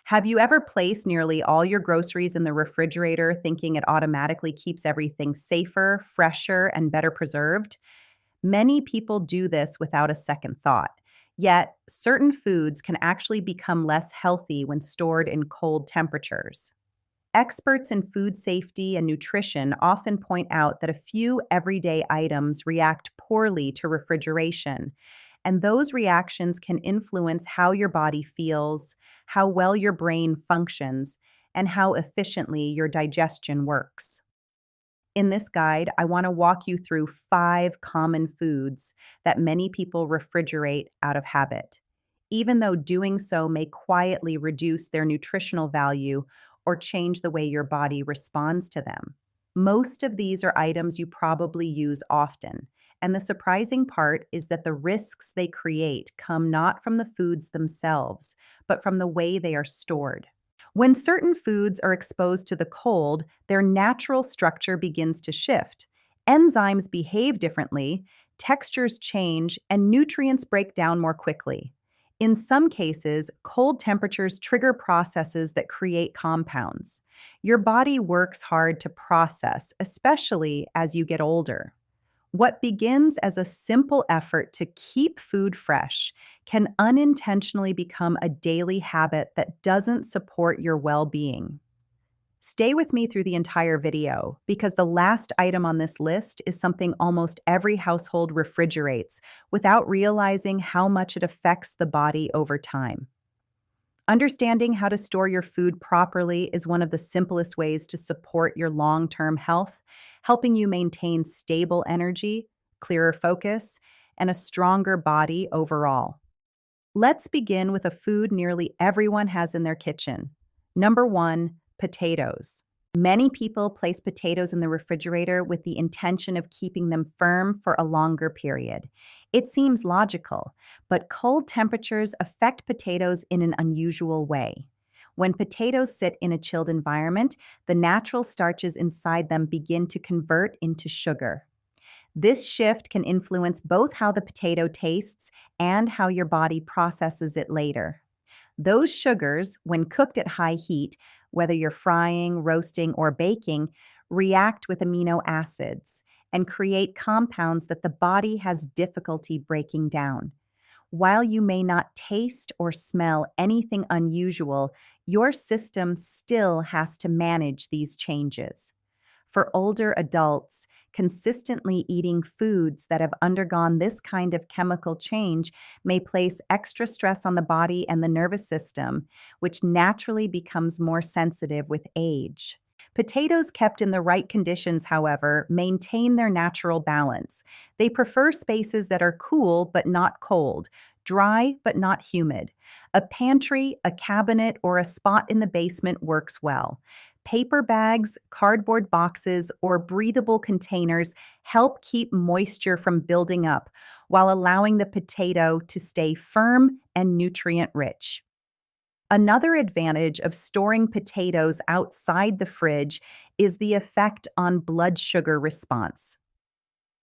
Have you ever placed nearly all your groceries in the refrigerator thinking it automatically keeps everything safer, fresher, and better preserved? Many people do this without a second thought. Yet, certain foods can actually become less healthy when stored in cold temperatures. Experts in food safety and nutrition often point out that a few everyday items react poorly to refrigeration, and those reactions can influence how your body feels, how well your brain functions, and how efficiently your digestion works. In this guide, I want to walk you through 5 common foods that many people refrigerate out of habit, even though doing so may quietly reduce their nutritional value or change the way your body responds to them. Most of these are items you probably use often, and the surprising part is that the risks they create come not from the foods themselves, but from the way they are stored. When certain foods are exposed to the cold, their natural structure begins to shift. Enzymes behave differently, textures change, and nutrients break down more quickly. In some cases, cold temperatures trigger processes that create compounds. Your body works hard to process, especially as you get older. What begins as a simple effort to keep food fresh can unintentionally become a daily habit that doesn't support your well being. Stay with me through the entire video because the last item on this list is something almost every household refrigerates without realizing how much it affects the body over time. Understanding how to store your food properly is one of the simplest ways to support your long term health, helping you maintain stable energy, clearer focus, and a stronger body overall. Let's begin with a food nearly everyone has in their kitchen. Number 1, potatoes. Many people place potatoes in the refrigerator with the intention of keeping them firm for a longer period. It seems logical, but cold temperatures affect potatoes in an unusual way. When potatoes sit in a chilled environment, the natural starches inside them begin to convert into sugar. This shift can influence both how the potato tastes and how your body processes it later. Those sugars, when cooked at high heat, whether you're frying, roasting, or baking, react with amino acids and create compounds that the body has difficulty breaking down. While you may not taste or smell anything unusual, your system still has to manage these changes. For older adults, consistently eating foods that have undergone this kind of chemical change may place extra stress on the body and the nervous system, which naturally becomes more sensitive with age. Potatoes kept in the right conditions, however, maintain their natural balance. They prefer spaces that are cool but not cold, dry but not humid. A pantry, a cabinet, or a spot in the basement works well. Paper bags, cardboard boxes, or breathable containers help keep moisture from building up while allowing the potato to stay firm and nutrient rich. Another advantage of storing potatoes outside the fridge is the effect on blood sugar response.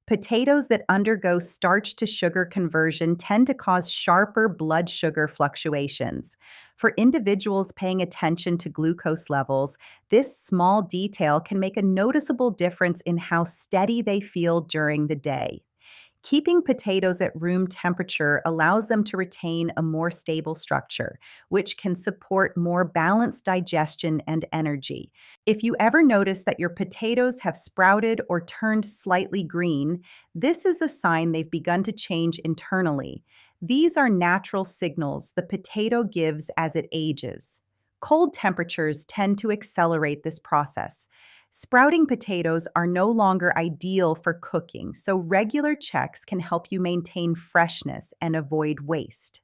Potatoes that undergo starch to sugar conversion tend to cause sharper blood sugar fluctuations. For individuals paying attention to glucose levels, this small detail can make a noticeable difference in how steady they feel during the day. Keeping potatoes at room temperature allows them to retain a more stable structure, which can support more balanced digestion and energy. If you ever notice that your potatoes have sprouted or turned slightly green, this is a sign they've begun to change internally. These are natural signals the potato gives as it ages. Cold temperatures tend to accelerate this process. Sprouting potatoes are no longer ideal for cooking, so regular checks can help you maintain freshness and avoid waste.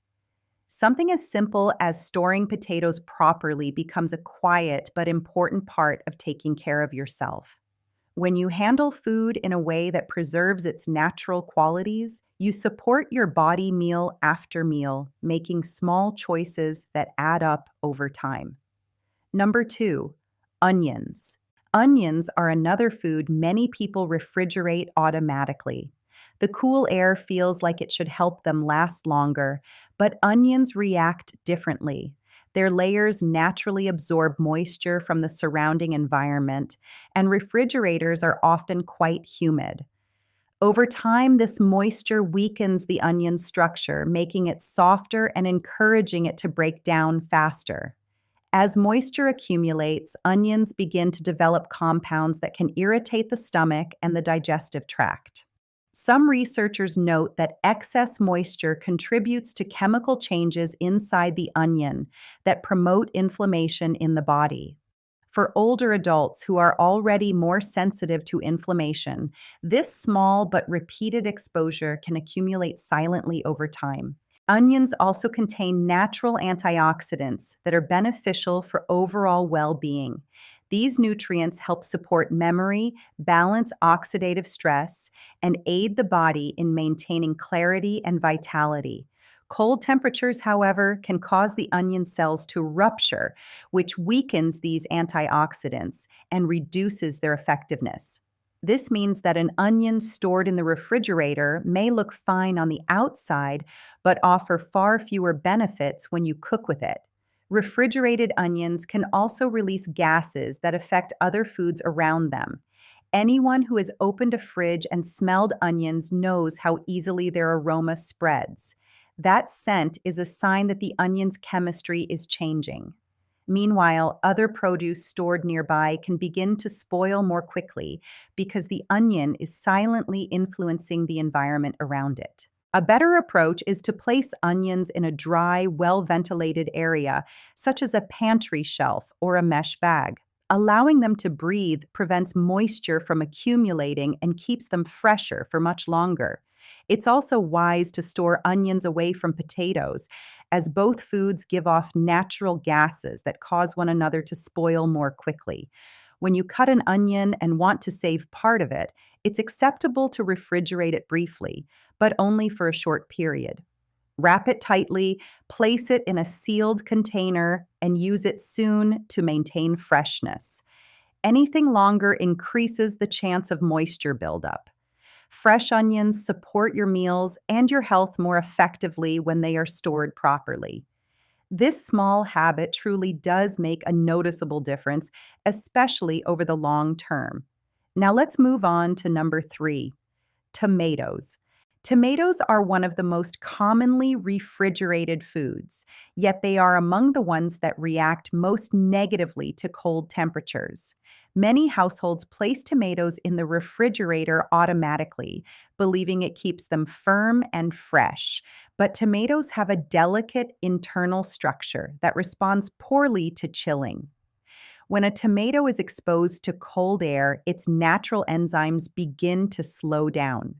Something as simple as storing potatoes properly becomes a quiet but important part of taking care of yourself. When you handle food in a way that preserves its natural qualities, you support your body meal after meal, making small choices that add up over time. Number 2, onions. Onions are another food many people refrigerate automatically. The cool air feels like it should help them last longer, but onions react differently. Their layers naturally absorb moisture from the surrounding environment, and refrigerators are often quite humid. Over time, this moisture weakens the onion's structure, making it softer and encouraging it to break down faster. As moisture accumulates, onions begin to develop compounds that can irritate the stomach and the digestive tract. Some researchers note that excess moisture contributes to chemical changes inside the onion that promote inflammation in the body. For older adults who are already more sensitive to inflammation, this small but repeated exposure can accumulate silently over time. Onions also contain natural antioxidants that are beneficial for overall well being. These nutrients help support memory, balance oxidative stress, and aid the body in maintaining clarity and vitality. Cold temperatures, however, can cause the onion cells to rupture, which weakens these antioxidants and reduces their effectiveness. This means that an onion stored in the refrigerator may look fine on the outside, but offer far fewer benefits when you cook with it. Refrigerated onions can also release gases that affect other foods around them. Anyone who has opened a fridge and smelled onions knows how easily their aroma spreads. That scent is a sign that the onion's chemistry is changing. Meanwhile, other produce stored nearby can begin to spoil more quickly because the onion is silently influencing the environment around it. A better approach is to place onions in a dry, well ventilated area, such as a pantry shelf or a mesh bag. Allowing them to breathe prevents moisture from accumulating and keeps them fresher for much longer. It's also wise to store onions away from potatoes, as both foods give off natural gases that cause one another to spoil more quickly. When you cut an onion and want to save part of it, it's acceptable to refrigerate it briefly, but only for a short period. Wrap it tightly, place it in a sealed container, and use it soon to maintain freshness. Anything longer increases the chance of moisture buildup. Fresh onions support your meals and your health more effectively when they are stored properly. This small habit truly does make a noticeable difference, especially over the long term. Now let's move on to number 3, tomatoes. Tomatoes are one of the most commonly refrigerated foods, yet they are among the ones that react most negatively to cold temperatures. Many households place tomatoes in the refrigerator automatically, believing it keeps them firm and fresh. But tomatoes have a delicate internal structure that responds poorly to chilling. When a tomato is exposed to cold air, its natural enzymes begin to slow down.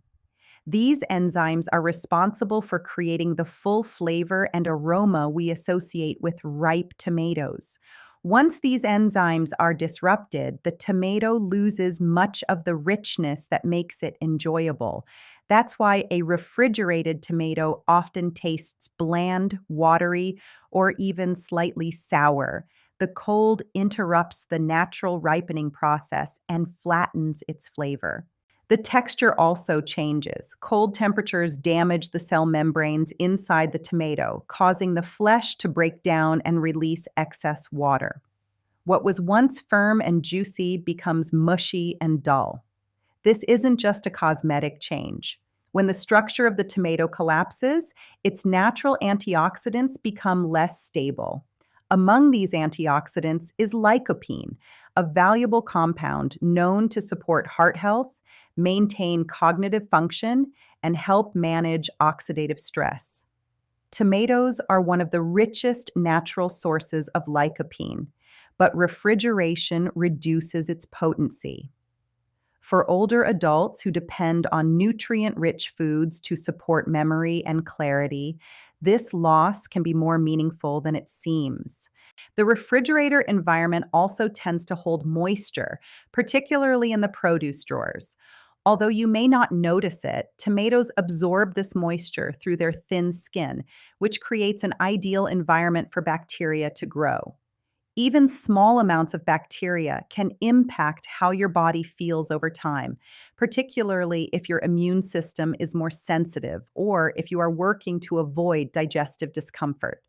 These enzymes are responsible for creating the full flavor and aroma we associate with ripe tomatoes. Once these enzymes are disrupted, the tomato loses much of the richness that makes it enjoyable. That's why a refrigerated tomato often tastes bland, watery, or even slightly sour. The cold interrupts the natural ripening process and flattens its flavor. The texture also changes. Cold temperatures damage the cell membranes inside the tomato, causing the flesh to break down and release excess water. What was once firm and juicy becomes mushy and dull. This isn't just a cosmetic change. When the structure of the tomato collapses, its natural antioxidants become less stable. Among these antioxidants is lycopene, a valuable compound known to support heart health, maintain cognitive function, and help manage oxidative stress. Tomatoes are one of the richest natural sources of lycopene, but refrigeration reduces its potency. For older adults who depend on nutrient rich foods to support memory and clarity, this loss can be more meaningful than it seems. The refrigerator environment also tends to hold moisture, particularly in the produce drawers. Although you may not notice it, tomatoes absorb this moisture through their thin skin, which creates an ideal environment for bacteria to grow. Even small amounts of bacteria can impact how your body feels over time, particularly if your immune system is more sensitive or if you are working to avoid digestive discomfort.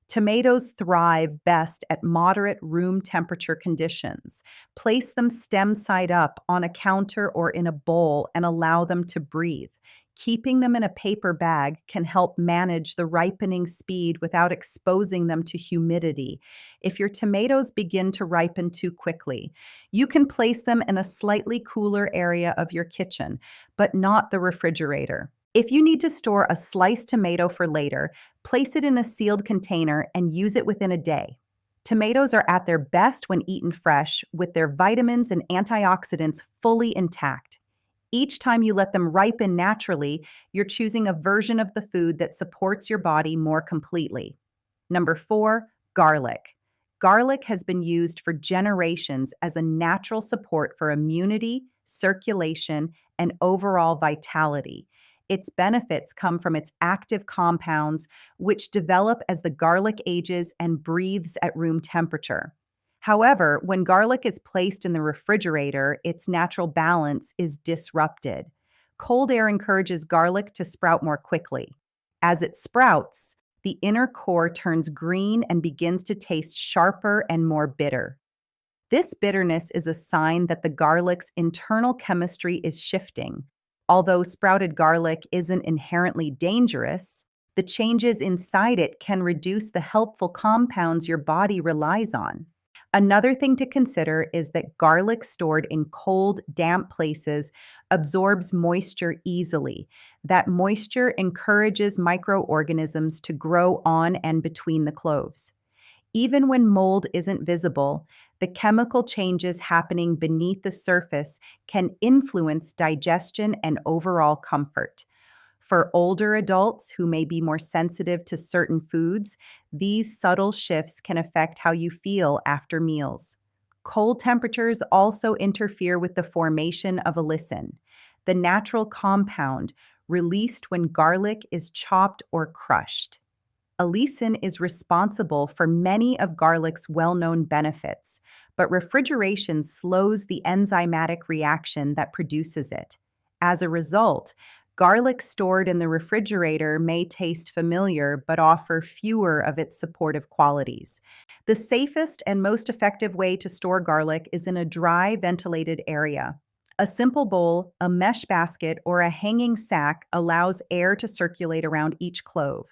Tomatoes thrive best at moderate room temperature conditions. Place them stem side up on a counter or in a bowl and allow them to breathe. Keeping them in a paper bag can help manage the ripening speed without exposing them to humidity. If your tomatoes begin to ripen too quickly, you can place them in a slightly cooler area of your kitchen, but not the refrigerator. If you need to store a sliced tomato for later, place it in a sealed container and use it within a day. Tomatoes are at their best when eaten fresh, with their vitamins and antioxidants fully intact. Each time you let them ripen naturally, you're choosing a version of the food that supports your body more completely. Number 4, garlic. Garlic has been used for generations as a natural support for immunity, circulation, and overall vitality. Its benefits come from its active compounds, which develop as the garlic ages and breathes at room temperature. However, when garlic is placed in the refrigerator, its natural balance is disrupted. Cold air encourages garlic to sprout more quickly. As it sprouts, the inner core turns green and begins to taste sharper and more bitter. This bitterness is a sign that the garlic's internal chemistry is shifting. Although sprouted garlic isn't inherently dangerous, the changes inside it can reduce the helpful compounds your body relies on. Another thing to consider is that garlic stored in cold, damp places absorbs moisture easily. That moisture encourages microorganisms to grow on and between the cloves. Even when mold isn't visible, the chemical changes happening beneath the surface can influence digestion and overall comfort. For older adults who may be more sensitive to certain foods, these subtle shifts can affect how you feel after meals. Cold temperatures also interfere with the formation of allicin, the natural compound released when garlic is chopped or crushed. Allicin is responsible for many of garlic's well-known benefits, but refrigeration slows the enzymatic reaction that produces it. As a result, garlic stored in the refrigerator may taste familiar but offer fewer of its supportive qualities. The safest and most effective way to store garlic is in a dry, ventilated area. A simple bowl, a mesh basket, or a hanging sack allows air to circulate around each clove.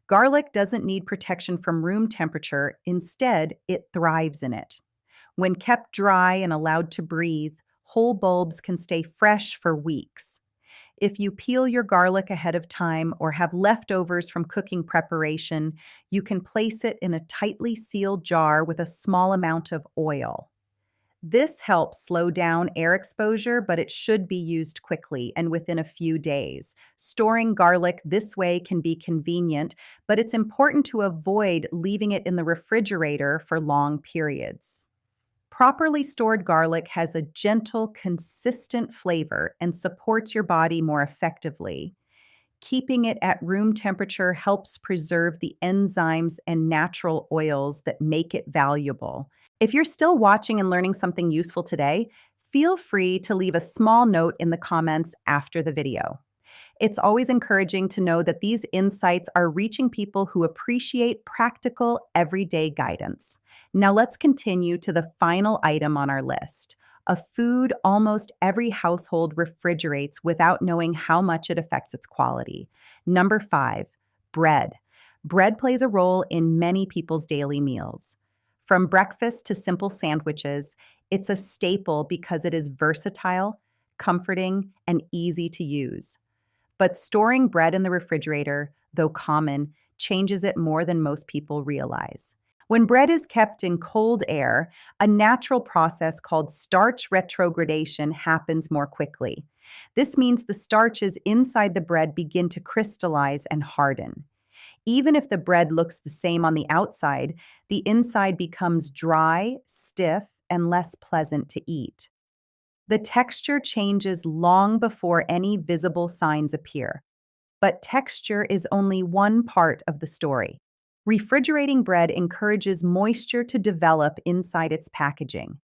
Garlic doesn't need protection from room temperature, instead, it thrives in it. When kept dry and allowed to breathe, whole bulbs can stay fresh for weeks. If you peel your garlic ahead of time or have leftovers from cooking preparation, you can place it in a tightly sealed jar with a small amount of oil. This helps slow down air exposure, but it should be used quickly and within a few days. Storing garlic this way can be convenient, but it's important to avoid leaving it in the refrigerator for long periods. Properly stored garlic has a gentle, consistent flavor and supports your body more effectively. Keeping it at room temperature helps preserve the enzymes and natural oils that make it valuable. If you're still watching and learning something useful today, feel free to leave a small note in the comments after the video. It's always encouraging to know that these insights are reaching people who appreciate practical, everyday guidance. Now let's continue to the final item on our list, a food almost every household refrigerates without knowing how much it affects its quality. Number 5, bread. Bread plays a role in many people's daily meals. From breakfast to simple sandwiches, it's a staple because it is versatile, comforting, and easy to use. But storing bread in the refrigerator, though common, changes it more than most people realize. When bread is kept in cold air, a natural process called starch retrogradation happens more quickly. This means the starches inside the bread begin to crystallize and harden. Even if the bread looks the same on the outside, the inside becomes dry, stiff, and less pleasant to eat. The texture changes long before any visible signs appear. But texture is only one part of the story. Refrigerating bread encourages moisture to develop inside its packaging.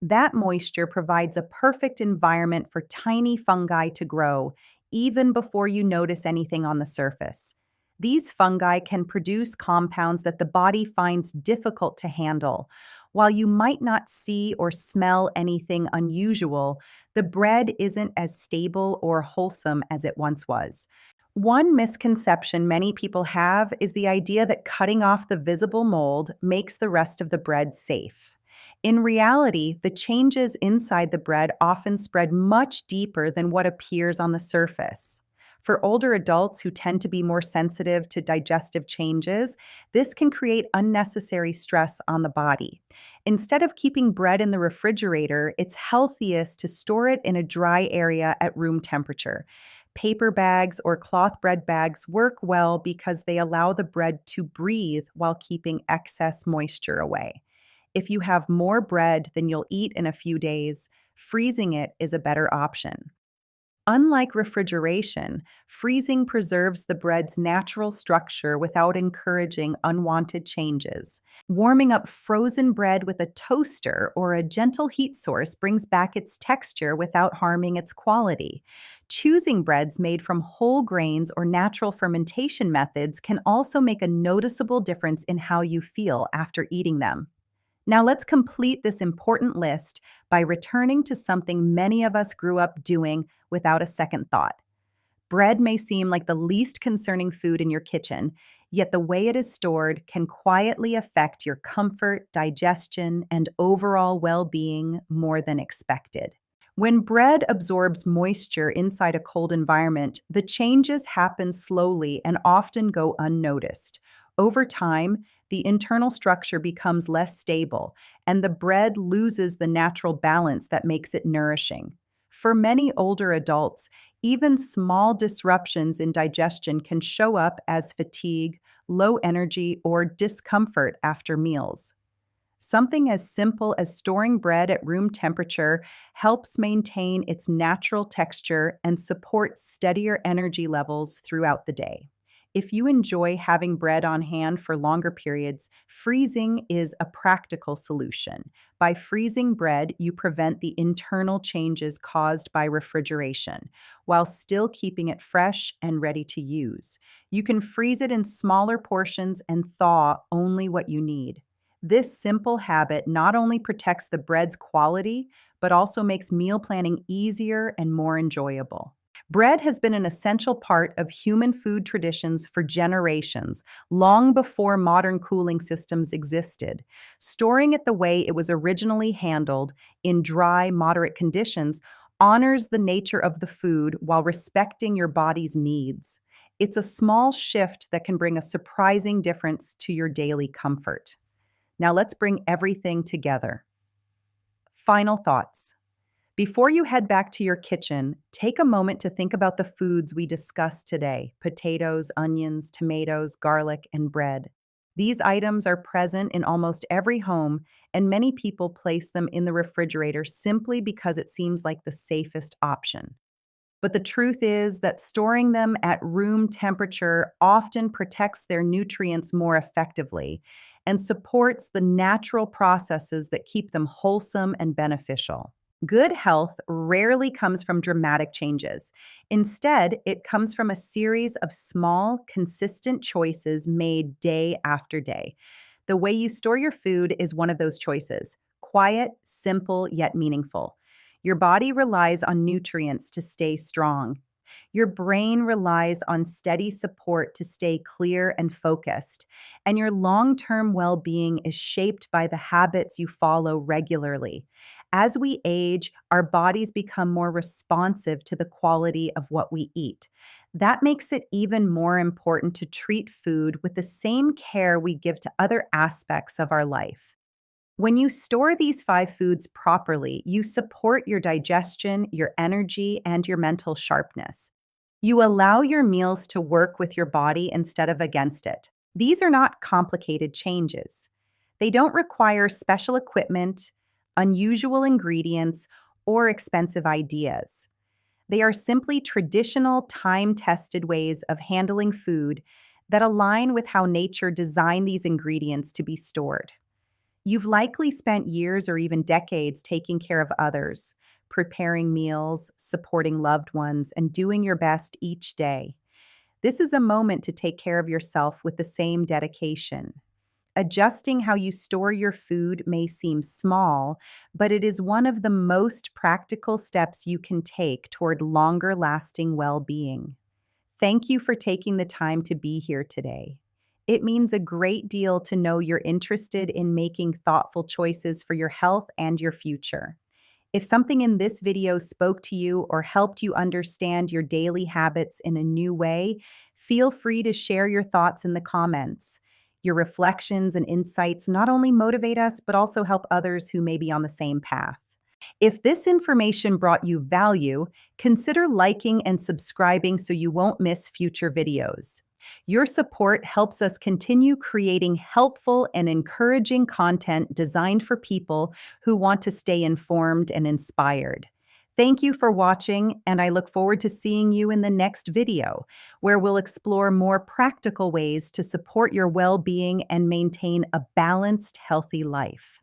That moisture provides a perfect environment for tiny fungi to grow, even before you notice anything on the surface. These fungi can produce compounds that the body finds difficult to handle. While you might not see or smell anything unusual, the bread isn't as stable or wholesome as it once was. One misconception many people have is the idea that cutting off the visible mold makes the rest of the bread safe. In reality, the changes inside the bread often spread much deeper than what appears on the surface. For older adults who tend to be more sensitive to digestive changes, this can create unnecessary stress on the body. Instead of keeping bread in the refrigerator, it's healthiest to store it in a dry area at room temperature. Paper bags or cloth bread bags work well because they allow the bread to breathe while keeping excess moisture away. If you have more bread than you'll eat in a few days, freezing it is a better option. Unlike refrigeration, freezing preserves the bread's natural structure without encouraging unwanted changes. Warming up frozen bread with a toaster or a gentle heat source brings back its texture without harming its quality. Choosing breads made from whole grains or natural fermentation methods can also make a noticeable difference in how you feel after eating them. Now, let's complete this important list by returning to something many of us grew up doing without a second thought. Bread may seem like the least concerning food in your kitchen, yet the way it is stored can quietly affect your comfort, digestion, and overall well being more than expected. When bread absorbs moisture inside a cold environment, the changes happen slowly and often go unnoticed. Over time, the internal structure becomes less stable, and the bread loses the natural balance that makes it nourishing. For many older adults, even small disruptions in digestion can show up as fatigue, low energy, or discomfort after meals. Something as simple as storing bread at room temperature helps maintain its natural texture and supports steadier energy levels throughout the day. If you enjoy having bread on hand for longer periods, freezing is a practical solution. By freezing bread, you prevent the internal changes caused by refrigeration while still keeping it fresh and ready to use. You can freeze it in smaller portions and thaw only what you need. This simple habit not only protects the bread's quality, but also makes meal planning easier and more enjoyable. Bread has been an essential part of human food traditions for generations, long before modern cooling systems existed. Storing it the way it was originally handled, in dry, moderate conditions, honors the nature of the food while respecting your body's needs. It's a small shift that can bring a surprising difference to your daily comfort. Now let's bring everything together. Final thoughts. Before you head back to your kitchen, take a moment to think about the foods we discussed today: potatoes, onions, tomatoes, garlic, and bread. These items are present in almost every home, and many people place them in the refrigerator simply because it seems like the safest option. But the truth is that storing them at room temperature often protects their nutrients more effectively and supports the natural processes that keep them wholesome and beneficial. Good health rarely comes from dramatic changes. Instead, it comes from a series of small, consistent choices made day after day. The way you store your food is one of those choices: quiet, simple, yet meaningful. Your body relies on nutrients to stay strong. Your brain relies on steady support to stay clear and focused. And your long term well being is shaped by the habits you follow regularly. As we age, our bodies become more responsive to the quality of what we eat. That makes it even more important to treat food with the same care we give to other aspects of our life. When you store these five foods properly, you support your digestion, your energy, and your mental sharpness. You allow your meals to work with your body instead of against it. These are not complicated changes. They don't require special equipment, unusual ingredients, or expensive ideas. They are simply traditional, time tested ways of handling food that align with how nature designed these ingredients to be stored. You've likely spent years or even decades taking care of others, preparing meals, supporting loved ones, and doing your best each day. This is a moment to take care of yourself with the same dedication. Adjusting how you store your food may seem small, but it is one of the most practical steps you can take toward longer lasting well being. Thank you for taking the time to be here today. It means a great deal to know you're interested in making thoughtful choices for your health and your future. If something in this video spoke to you or helped you understand your daily habits in a new way, feel free to share your thoughts in the comments. Your reflections and insights not only motivate us, but also help others who may be on the same path. If this information brought you value, consider liking and subscribing so you won't miss future videos. Your support helps us continue creating helpful and encouraging content designed for people who want to stay informed and inspired. Thank you for watching, and I look forward to seeing you in the next video, where we'll explore more practical ways to support your well being and maintain a balanced, healthy life.